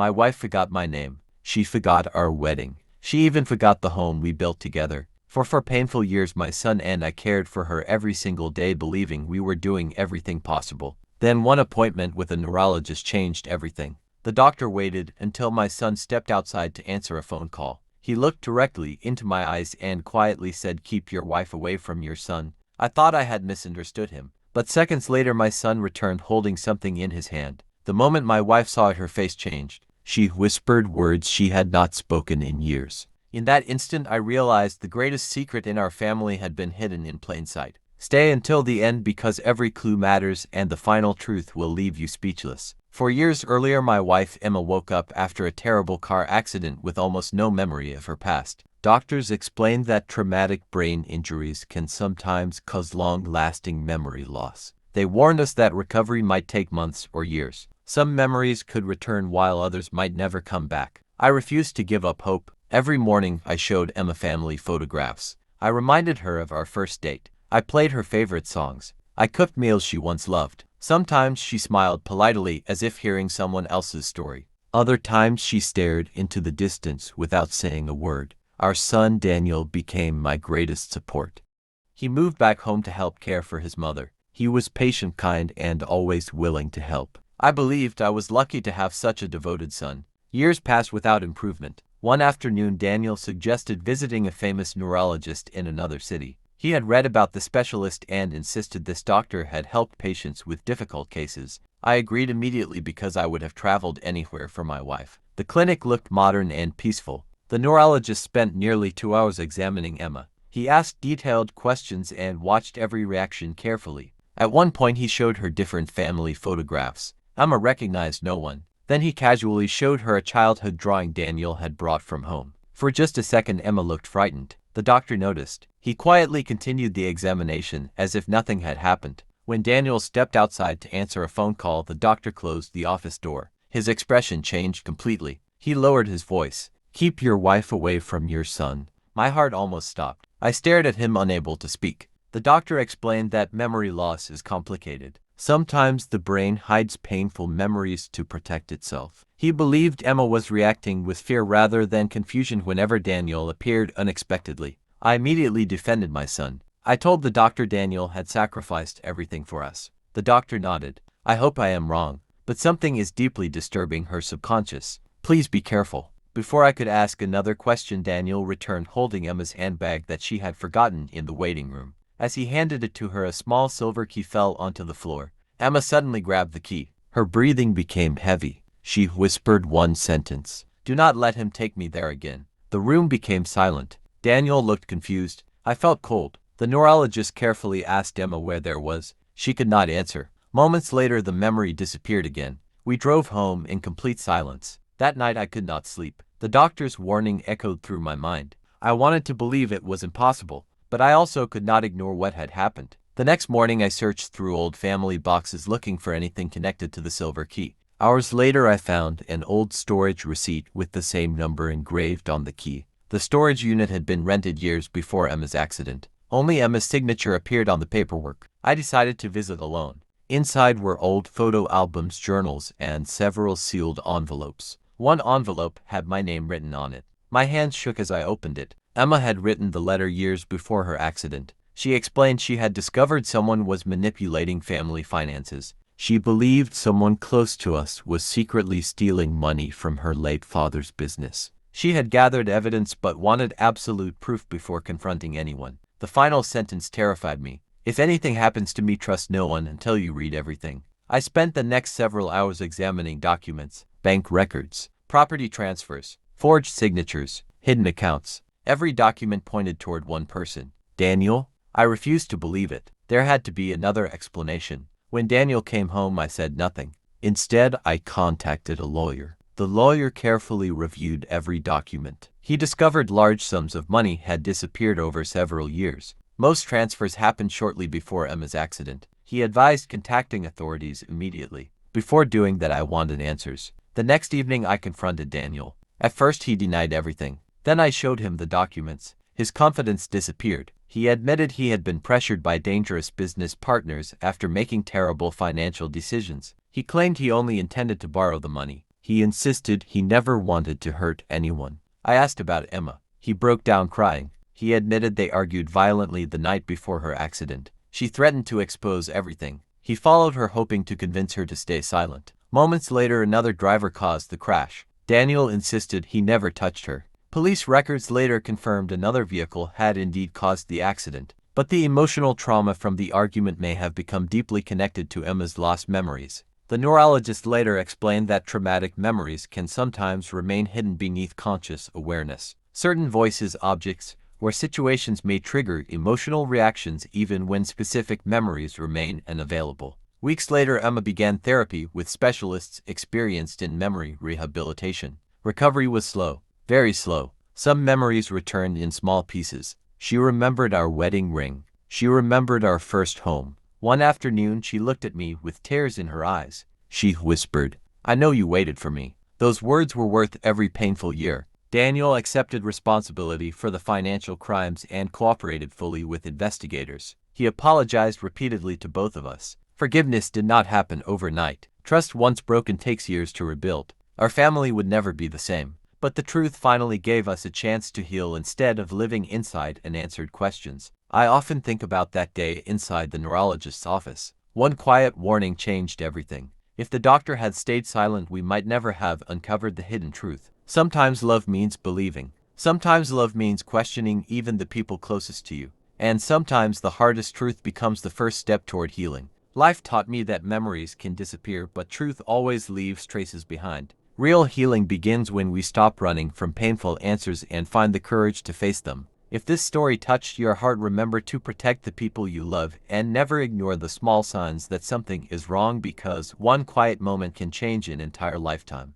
My wife forgot my name. She forgot our wedding. She even forgot the home we built together. For painful years my son and I cared for her every single day, believing we were doing everything possible. Then one appointment with a neurologist changed everything. The doctor waited until my son stepped outside to answer a phone call. He looked directly into my eyes and quietly said, "Keep your wife away from your son." I thought I had misunderstood him. But seconds later my son returned holding something in his hand. The moment my wife saw it, her face changed. She whispered words she had not spoken in years. In that instant I realized the greatest secret in our family had been hidden in plain sight. Stay until the end, because every clue matters and the final truth will leave you speechless. 4 years earlier my wife Emma woke up after a terrible car accident with almost no memory of her past. Doctors explained that traumatic brain injuries can sometimes cause long-lasting memory loss. They warned us that recovery might take months or years. Some memories could return while others might never come back. I refused to give up hope. Every morning I showed Emma family photographs. I reminded her of our first date. I played her favorite songs. I cooked meals she once loved. Sometimes she smiled politely as if hearing someone else's story. Other times she stared into the distance without saying a word. Our son Daniel became my greatest support. He moved back home to help care for his mother. He was patient, kind, and always willing to help. I believed I was lucky to have such a devoted son. Years passed without improvement. One afternoon Daniel suggested visiting a famous neurologist in another city. He had read about the specialist and insisted this doctor had helped patients with difficult cases. I agreed immediately because I would have traveled anywhere for my wife. The clinic looked modern and peaceful. The neurologist spent nearly 2 hours examining Emma. He asked detailed questions and watched every reaction carefully. At one point he showed her different family photographs. Emma recognized no one. Then he casually showed her a childhood drawing Daniel had brought from home. For just a second Emma looked frightened. The doctor noticed. He quietly continued the examination as if nothing had happened. When Daniel stepped outside to answer a phone call, the doctor closed the office door. His expression changed completely. He lowered his voice. "Keep your wife away from your son." My heart almost stopped. I stared at him, unable to speak. The doctor explained that memory loss is complicated. Sometimes the brain hides painful memories to protect itself. He believed Emma was reacting with fear rather than confusion whenever Daniel appeared unexpectedly. I immediately defended my son. I told the doctor Daniel had sacrificed everything for us. The doctor nodded. "I hope I am wrong, but something is deeply disturbing her subconscious. Please be careful." Before I could ask another question, Daniel returned holding Emma's handbag that she had forgotten in the waiting room. As he handed it to her, a small silver key fell onto the floor. Emma suddenly grabbed the key. Her breathing became heavy. She whispered one sentence: "Do not let him take me there again." The room became silent. Daniel looked confused. I felt cold. The neurologist carefully asked Emma where there was. She could not answer. Moments later the memory disappeared again. We drove home in complete silence. That night I could not sleep. The doctor's warning echoed through my mind. I wanted to believe it was impossible, but I also could not ignore what had happened. The next morning I searched through old family boxes looking for anything connected to the silver key. Hours later I found an old storage receipt with the same number engraved on the key. The storage unit had been rented years before Emma's accident. Only Emma's signature appeared on the paperwork. I decided to visit alone. Inside were old photo albums, journals, and several sealed envelopes. One envelope had my name written on it. My hands shook as I opened it. Emma had written the letter years before her accident. She explained she had discovered someone was manipulating family finances. She believed someone close to us was secretly stealing money from her late father's business. She had gathered evidence but wanted absolute proof before confronting anyone. The final sentence terrified me. "If anything happens to me, trust no one until you read everything." I spent the next several hours examining documents, bank records, property transfers, forged signatures, hidden accounts. Every document pointed toward one person: Daniel. I refused to believe it. There had to be another explanation. When Daniel came home, I said nothing. Instead, I contacted a lawyer. The lawyer carefully reviewed every document. He discovered large sums of money had disappeared over several years. Most transfers happened shortly before Emma's accident. He advised contacting authorities immediately. Before doing that, I wanted answers. The next evening, I confronted Daniel. At first, he denied everything. Then I showed him the documents. His confidence disappeared. He admitted he had been pressured by dangerous business partners after making terrible financial decisions. He claimed he only intended to borrow the money. He insisted he never wanted to hurt anyone. I asked about Emma. He broke down crying. He admitted they argued violently the night before her accident. She threatened to expose everything. He followed her, hoping to convince her to stay silent. Moments later, another driver caused the crash. Daniel insisted he never touched her. Police records later confirmed another vehicle had indeed caused the accident, but the emotional trauma from the argument may have become deeply connected to Emma's lost memories. The neurologist later explained that traumatic memories can sometimes remain hidden beneath conscious awareness. Certain voices, objects, or situations may trigger emotional reactions even when specific memories remain unavailable. Weeks later, Emma began therapy with specialists experienced in memory rehabilitation. Recovery was slow, very slow. Some memories returned in small pieces. She remembered our wedding ring. She remembered our first home. One afternoon, she looked at me with tears in her eyes. She whispered, "I know you waited for me." Those words were worth every painful year. Daniel accepted responsibility for the financial crimes and cooperated fully with investigators. He apologized repeatedly to both of us. Forgiveness did not happen overnight. Trust once broken takes years to rebuild. Our family would never be the same. But the truth finally gave us a chance to heal instead of living inside unanswered questions. I often think about that day inside the neurologist's office. One quiet warning changed everything. If the doctor had stayed silent, we might never have uncovered the hidden truth. Sometimes love means believing. Sometimes love means questioning even the people closest to you. And sometimes the hardest truth becomes the first step toward healing. Life taught me that memories can disappear, but truth always leaves traces behind. Real healing begins when we stop running from painful answers and find the courage to face them. If this story touched your heart, remember to protect the people you love and never ignore the small signs that something is wrong, because one quiet moment can change an entire lifetime.